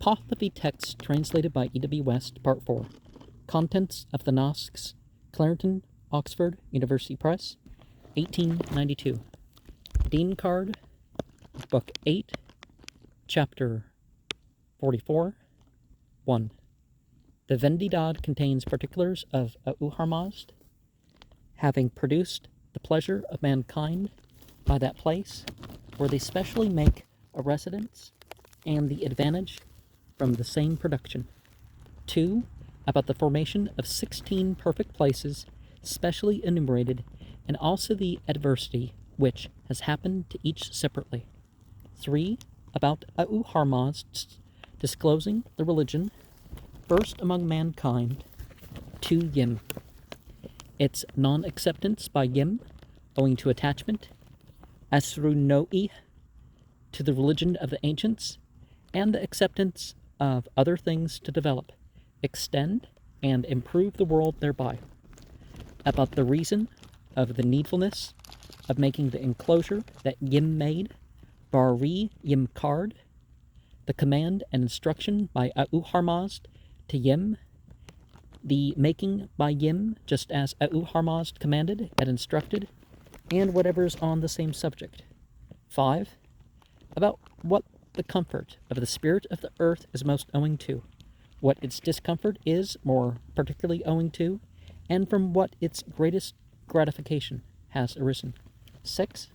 Pahlavi text translated by E.W. West, Part 4. Contents of the Nasks, Clarendon, Oxford, University Press, 1892. Dinkard, Book 8, Chapter 44, 1. The Vendidad contains particulars of Auharmazd, having produced the pleasure of mankind by that place, where they specially make a residence, and the advantage from the same production. 2. About the formation of 16 perfect places, specially enumerated, and also the adversity which has happened to each separately. 3. About Auharmazd's disclosing the religion, first among mankind, to Yim. Its non-acceptance by Yim, owing to attachment, Asrunoi, to the religion of the ancients, and the acceptance of other things to develop, extend, and improve the world thereby. About the reason of the needfulness of making the enclosure that Yim made, Bari Yimkard, the command and instruction by Auharmazd to Yim, the making by Yim just as Auharmazd commanded and instructed, and whatever's on the same subject. 5. About what the comfort of the spirit of the earth is most owing to, what its discomfort is more particularly owing to, and from what its greatest gratification has arisen. 6.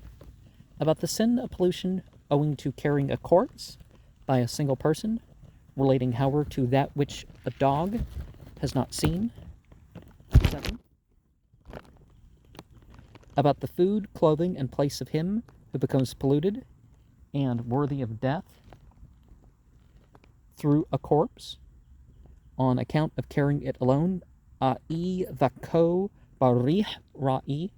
About the sin of pollution owing to carrying a corpse by a single person, relating however to that which a dog has not seen. 7. About the food, clothing, and place of him who becomes polluted and worthy of death through a corpse, on account of carrying it alone, ai vako barih ra'i.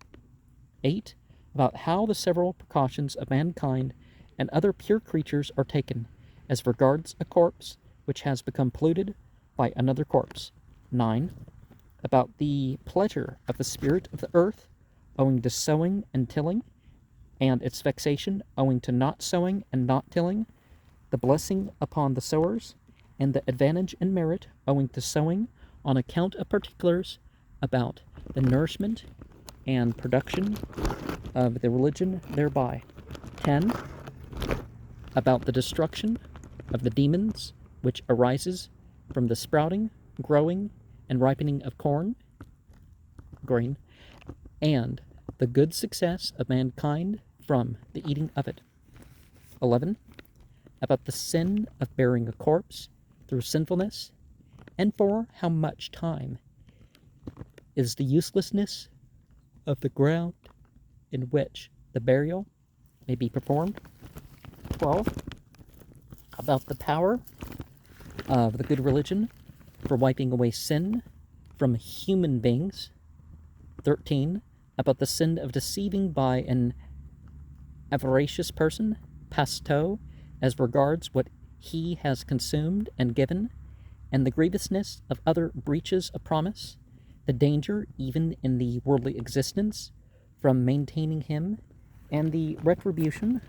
8. About how the several precautions of mankind and other pure creatures are taken as regards a corpse which has become polluted by another corpse. 9. About the pleasure of the spirit of the earth owing to sowing and tilling, and its vexation owing to not sowing and not tilling, the blessing upon the sowers, and the advantage and merit owing to sowing on account of particulars about the nourishment and production of the religion thereby. 10. About the destruction of the demons which arises from the sprouting, growing, and ripening of grain, and the good success of mankind from the eating of it. 11. About the sin of burying a corpse through sinfulness, and for how much time is the uselessness of the ground in which the burial may be performed. 12. About the power of the good religion for wiping away sin from human beings. 13. About the sin of deceiving by an avaricious person, pasto, as regards what he has consumed and given, and the grievousness of other breaches of promise, the danger, even in the worldly existence, from maintaining him, and the retribution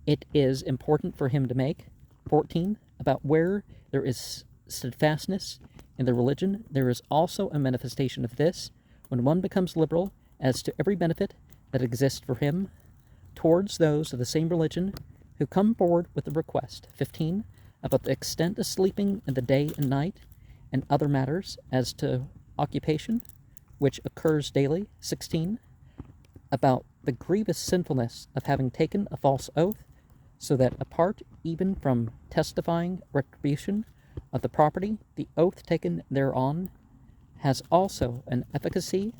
it is important for him to make. 14. About where there is steadfastness in the religion, there is also a manifestation of this, when one becomes liberal as to every benefit that exists for him towards those of the same religion who come forward with a request. 15. About the extent of sleeping in the day and night, and other matters as to occupation, which occurs daily. 16. About the grievous sinfulness of having taken a false oath, so that apart even from testifying retribution of the property, the oath taken thereon has also an efficacy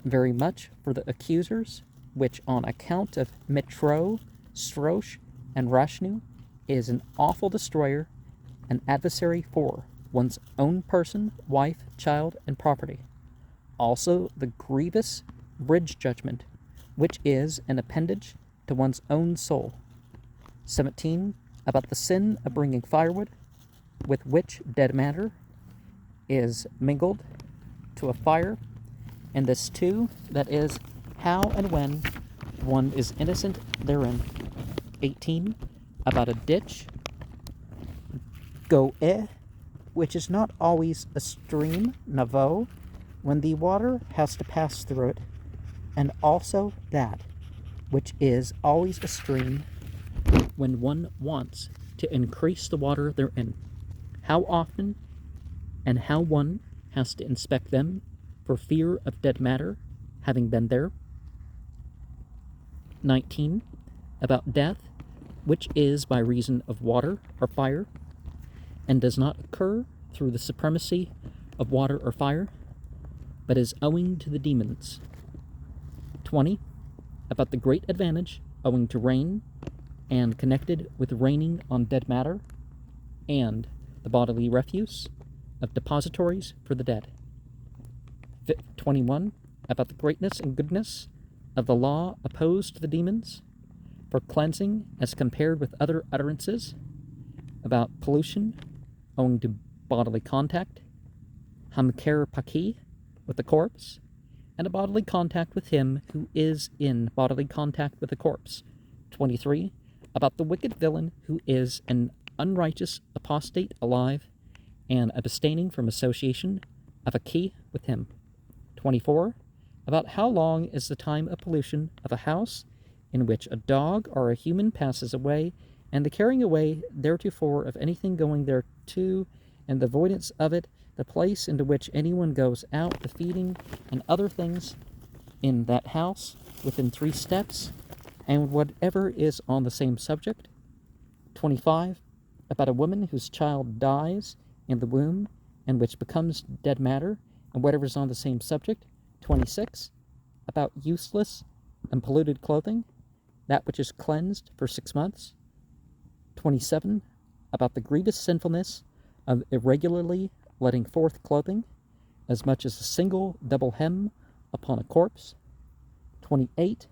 very much for the accusers, which on account of Mitro, Srosh, and Rashnu is an awful destroyer, an adversary for one's own person, wife, child, and property. Also the grievous bridge judgment, which is an appendage to one's own soul. 17. About the sin of bringing firewood, with which dead matter is mingled to a fire, and this too, that is, how and when one is innocent therein. 18. About a ditch Go'eh, which is not always a stream, Navo, when the water has to pass through it, and also that which is always a stream when one wants to increase the water therein. How often and how one has to inspect them for fear of dead matter having been there. 19. About death, which is by reason of water or fire, and does not occur through the supremacy of water or fire, but is owing to the demons. 20. About the great advantage owing to rain, and connected with raining on dead matter, and the bodily refuse of depositories for the dead. 21. About the greatness and goodness of the law opposed to the demons, for cleansing as compared with other utterances, about pollution owing to bodily contact, hamker paki, with the corpse, and a bodily contact with him who is in bodily contact with the corpse. 23. About the wicked villain who is an unrighteous apostate alive, and abstaining from association of a key with him. 24. About how long is the time of pollution of a house in which a dog or a human passes away, and the carrying away theretofore of anything going thereto, and the avoidance of it, the place into which anyone goes out, the feeding, and other things in that house within 3 steps, and whatever is on the same subject. 25. About a woman whose child dies in the womb, and which becomes dead matter, and whatever is on the same subject. 26. About useless and polluted clothing, that which is cleansed for 6 months. 27. About the grievous sinfulness of irregularly letting forth clothing, as much as a single double hem upon a corpse. 28.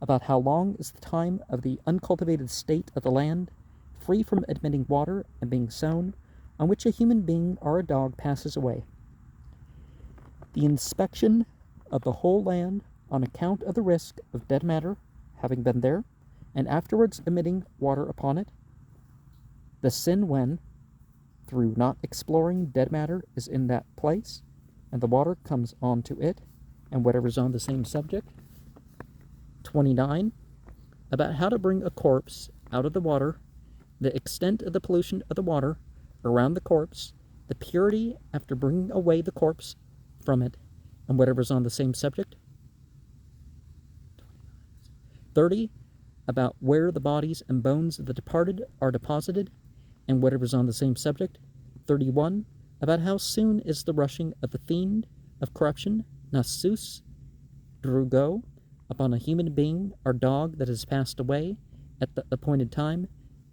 About how long is the time of the uncultivated state of the land, free from admitting water and being sown, on which a human being or a dog passes away. The inspection of the whole land on account of the risk of dead matter having been there, and afterwards emitting water upon it. The sin when, through not exploring dead matter, is in that place, and the water comes on to it, and whatever is on the same subject. 29. About how to bring a corpse out of the water, the extent of the pollution of the water around the corpse, the purity after bringing away the corpse from it, and whatever is on the same subject. 30. About where the bodies and bones of the departed are deposited, and whatever is on the same subject. 31. About how soon is the rushing of the fiend of corruption, Nasks, Drugo, upon a human being or dog that has passed away at the appointed time,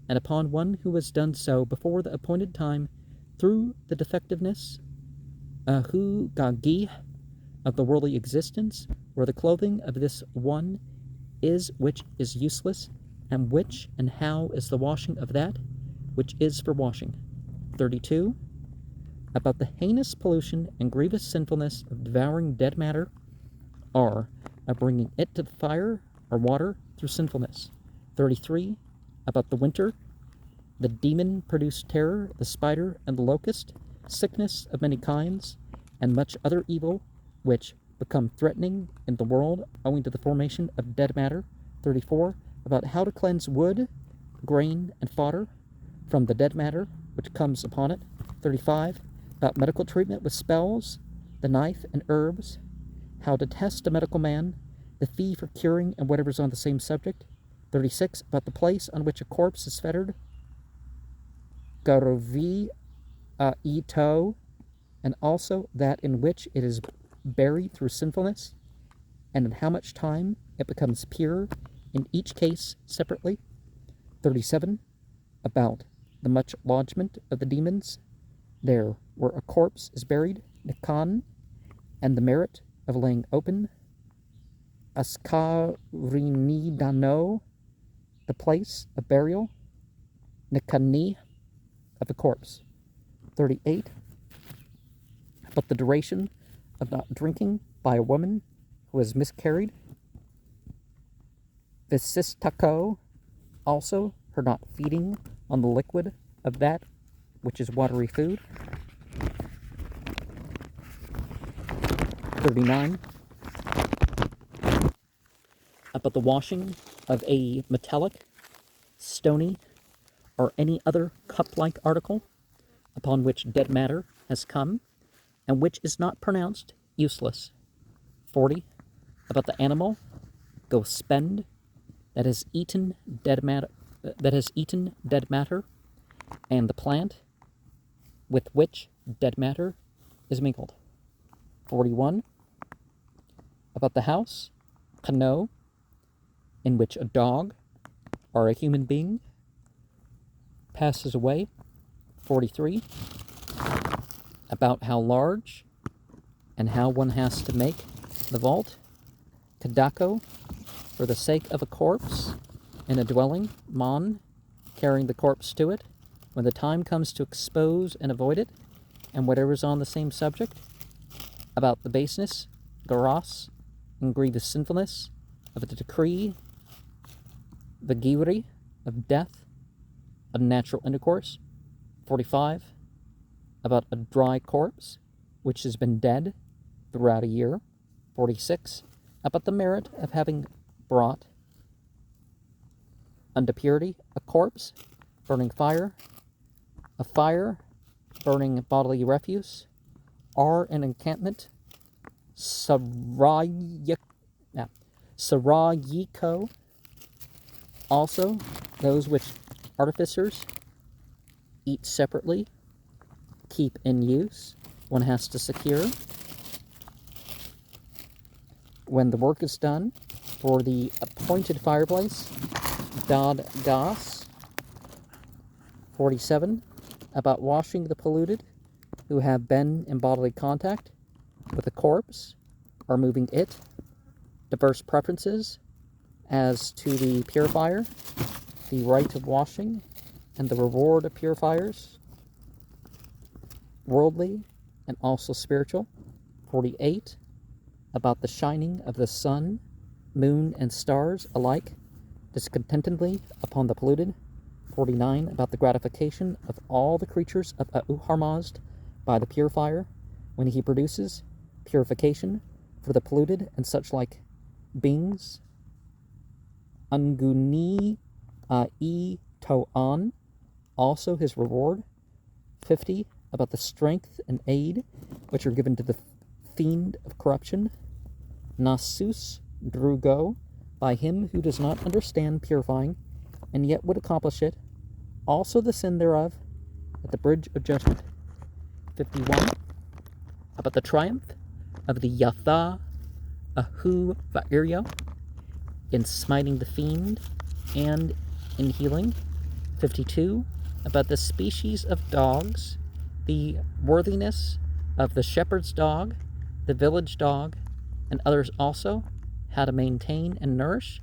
and upon one who has done so before the appointed time through the defectiveness, Ahu Gagi, of the worldly existence, where the clothing of this one is which is useless, and which and how is the washing of that which is for washing. 32. About the heinous pollution and grievous sinfulness of devouring dead matter, or of bringing it to the fire or water through sinfulness. 33. About the winter, the demon-produced terror, the spider and the locust, sickness of many kinds, and much other evil, which become threatening in the world owing to the formation of dead matter. 34. About how to cleanse wood, grain, and fodder from the dead matter which comes upon it. 35. About medical treatment with spells, the knife and herbs, how to test a medical man, the fee for curing, and whatever is on the same subject. 36. About the place on which a corpse is fettered, Garovi Ito, and also that in which it is buried through sinfulness, and in how much time it becomes pure in each case separately. 37. About the much lodgment of the demons, there where a corpse is buried, Nikan, and the merit of laying open, Askarinidano, the place of burial, Nikani, of the corpse. 38. But the duration of not drinking by a woman who has miscarried, Visistako, also her not feeding on the liquid of that which is watery food. 39. About the washing of a metallic, stony, or any other cup-like article upon which dead matter has come, and which is not pronounced useless. 40. About the animal, go spend, that has eaten dead matter, and the plant with which dead matter is mingled. 41. About the house, kano, in which a dog or a human being passes away. 43. About how large and how one has to make the vault. Kadako, for the sake of a corpse in a dwelling. Mon, carrying the corpse to it, when the time comes to expose and avoid it, and whatever is on the same subject. About the baseness, garas, and grievous sinfulness of the decree, the giri, of death, unnatural intercourse. 45. About a dry corpse, which has been dead throughout a year. 46. About the merit of having brought unto purity a corpse, burning fire, a fire, burning bodily refuse, or an encampment, sarayiko, also those which artificers eat separately, keep in use, one has to secure. When the work is done, for the appointed fireplace, dad gas. 47. About washing the polluted who have been in bodily contact with a corpse or moving it. Diverse preferences as to the purifier, the rite of washing, and the reward of purifiers, worldly and also spiritual. 48. About the shining of the sun, moon, and stars alike discontentedly upon the polluted. 49. About the gratification of all the creatures of Harmazd by the purifier, when he produces purification for the polluted and such like beings. Anguni e to'an, also his reward. 50. About the strength and aid which are given to the fiend of corruption. Nasus drugo, by him who does not understand purifying, and yet would accomplish it, also the sin thereof, at the bridge of judgment. 51. About the triumph of the Yatha Ahu Va'iryo, in smiting the fiend and in healing. 52. About the species of dogs, the worthiness of the shepherd's dog, the village dog, and others also, how to maintain and nourish.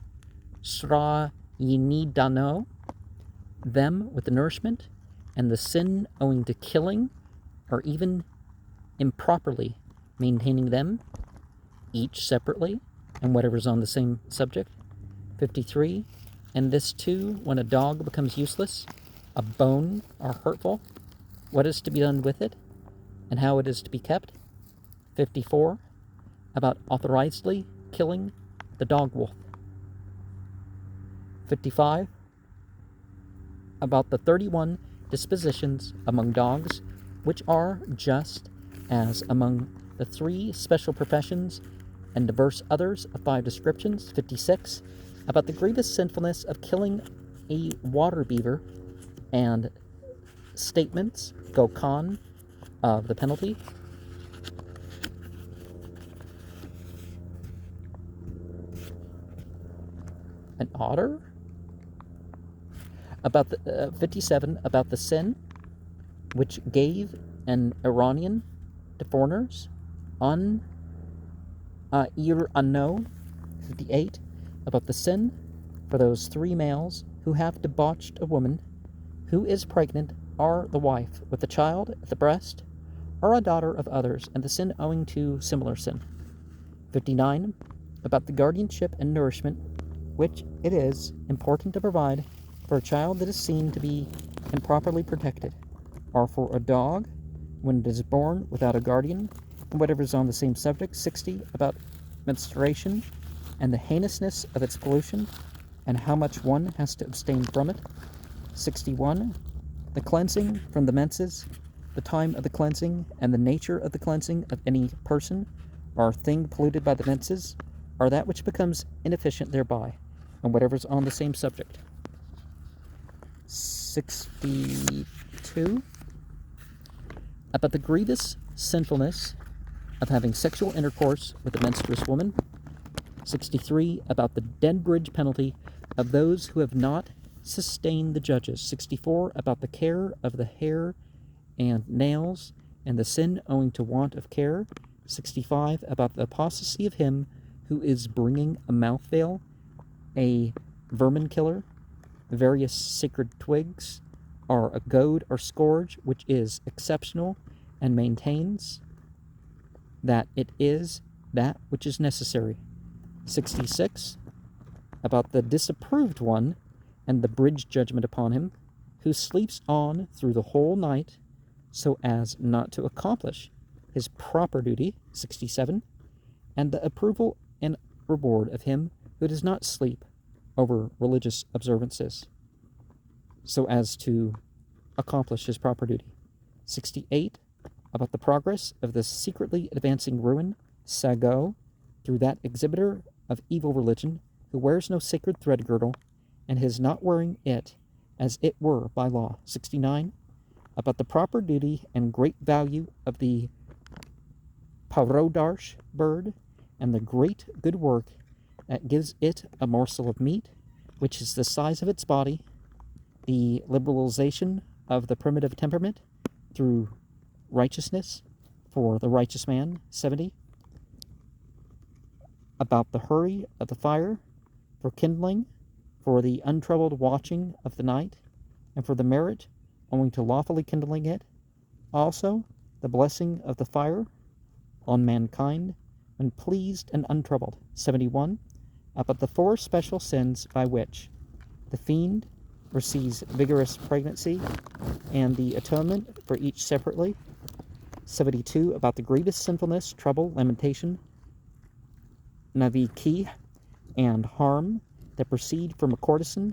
Sra Yinidano, them with the nourishment, and the sin owing to killing, or even improperly maintaining them, each separately, and whatever's on the same subject. 53. And this too, when a dog becomes useless, a bone, or hurtful, what is to be done with it, and how it is to be kept. 54. About authorizedly killing the dog wolf. 55. About the 31 dispositions among dogs, which are just as among the 3 special professions and diverse others of 5 descriptions. 56. About the grievous sinfulness of killing a water beaver, and statements, Gokhan, of the penalty. An otter? About the 57, about the sin which gave an Iranian to foreigners. Ir-ano. 58, about the sin for those 3 males who have debauched a woman who is pregnant, or the wife with the child at the breast, or a daughter of others, and the sin owing to similar sin. 59, about the guardianship and nourishment which it is important to provide for a child that is seen to be improperly protected. are for a dog when it is born without a guardian, and whatever is on the same subject. 60, about menstruation and the heinousness of its pollution, and how much one has to abstain from it. 61, the cleansing from the menses, the time of the cleansing, and the nature of the cleansing of any person, or thing polluted by the menses, or that which becomes inefficient thereby, and whatever is on the same subject. 62, about the grievous sinfulness of having sexual intercourse with a menstruous woman. 63, about the dead bridge penalty of those who have not sustained the judges. 64, about the care of the hair and nails, and the sin owing to want of care. 65, about the apostasy of him who is bringing a mouth veil, a vermin killer, various sacred twigs, or a goad or scourge, which is exceptional and maintains that it is that which is necessary. 66, about the disapproved one and the bridge judgment upon him, who sleeps on through the whole night so as not to accomplish his proper duty. 67, and the approval and reward of him who does not sleep over religious observances so as to accomplish his proper duty. 68, about the progress of the secretly advancing ruin, sago, through that exhibitor of evil religion who wears no sacred thread girdle and his not wearing it as it were by law. 69, about the proper duty and great value of the parodarsh bird, and the great good work that gives it a morsel of meat, which is the size of its body, the liberalization of the primitive temperament through righteousness for the righteous man. 70, about the hurry of the fire for kindling, for the untroubled watching of the night, and for the merit owing to lawfully kindling it, also the blessing of the fire on mankind when pleased and untroubled. 71, about the 4 special sins by which the fiend receives vigorous pregnancy, and the atonement for each separately. 72, about the grievous sinfulness, trouble, lamentation, naviki, and harm that proceed from a courtesan,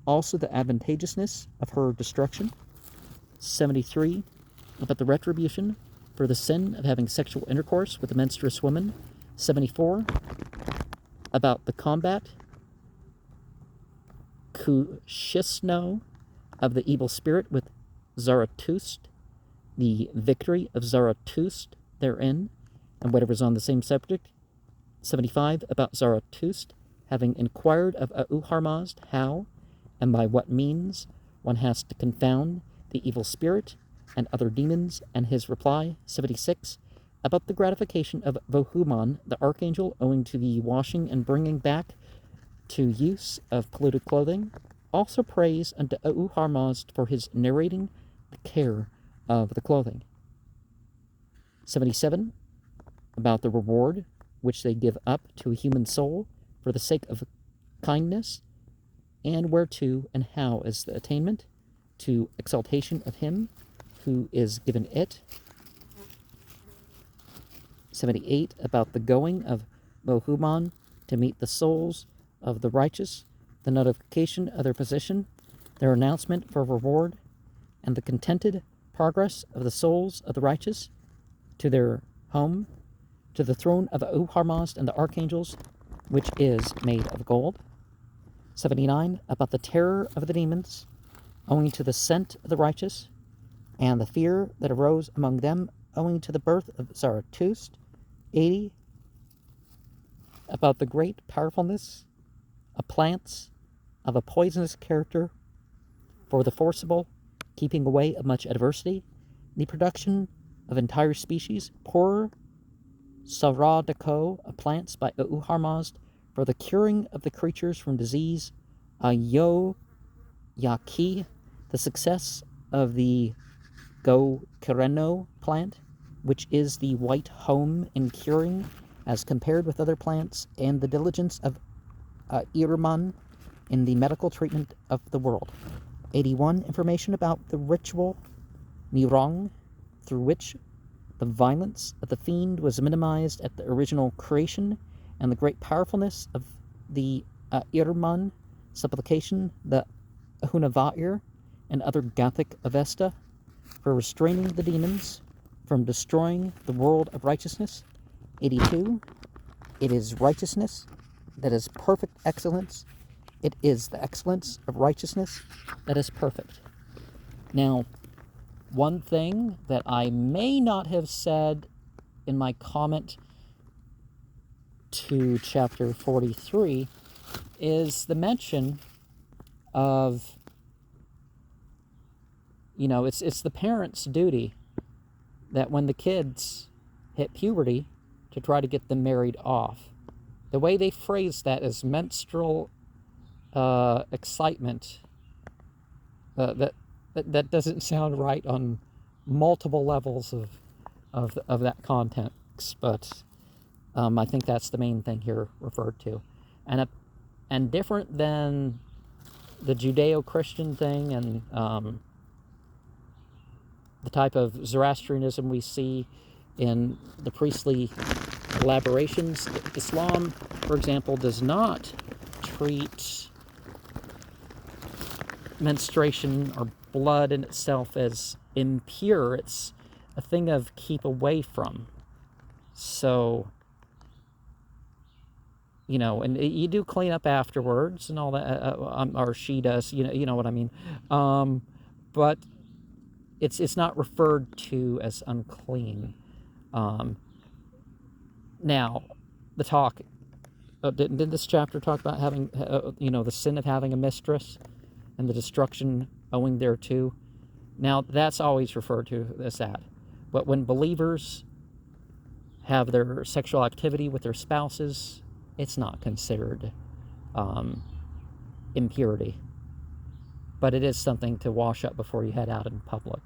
also the advantageousness of her destruction. 73, about the retribution for the sin of having sexual intercourse with a menstruous woman. 74, about the combat, kushisno, of the evil spirit with Zarathustra, the victory of Zarathustra therein, and whatever's on the same subject. 75, about Zarathustra having inquired of Auharmazd how and by what means one has to confound the evil spirit and other demons, and his reply. 76, about the gratification of Vohuman, the archangel, owing to the washing and bringing back to use of polluted clothing. Also praise unto Auharmazd for his narrating the care of the clothing. 77, about the reward which they give up to a human soul for the sake of kindness, and whereto and how is the attainment to exaltation of him who is given it. 78, about the going of Bohuman to meet the souls of the righteous, the notification of their position, their announcement for reward, and the contented progress of the souls of the righteous to their home, to the throne of Auharmazd and the archangels, which is made of gold. 79, about the terror of the demons, owing to the scent of the righteous, and the fear that arose among them, owing to the birth of Zarathustra. 80, about the great powerfulness of plants of a poisonous character for the forcible keeping away of much adversity, the production of entire species, poorer Saradako of plants by Auharmazd for the curing of the creatures from disease, Yo Yaki, the success of the Go Kireno plant, which is the white home in curing as compared with other plants, and the diligence of Irman in the medical treatment of the world. 81, information about the ritual Nirong, through which the violence of the fiend was minimized at the original creation, and the great powerfulness of the Irman supplication, the Ahunavair, and other Gothic Avesta, for restraining the demons from destroying the world of righteousness. 82. It is righteousness that is perfect excellence. It is the excellence of righteousness that is perfect. Now, one thing that I may not have said in my comment to chapter 43 is the mention of, it's the parents' duty that when the kids hit puberty to try to get them married off. The way they phrase that is menstrual excitement. That doesn't sound right on multiple levels of that context, but I think that's the main thing here referred to, and different than the Judeo-Christian thing and the type of Zoroastrianism we see in the priestly elaborations. Islam, for example, does not treat menstruation or blood in itself as impure. It's a thing of keep away from. So, and you do clean up afterwards and all that, or she does, you know what I mean. But it's not referred to as unclean. Now, the talk, did this chapter talk about having, the sin of having a mistress and the destruction owing thereto? Now, that's always referred to as that. But when believers have their sexual activity with their spouses, it's not considered impurity. But it is something to wash up before you head out in public.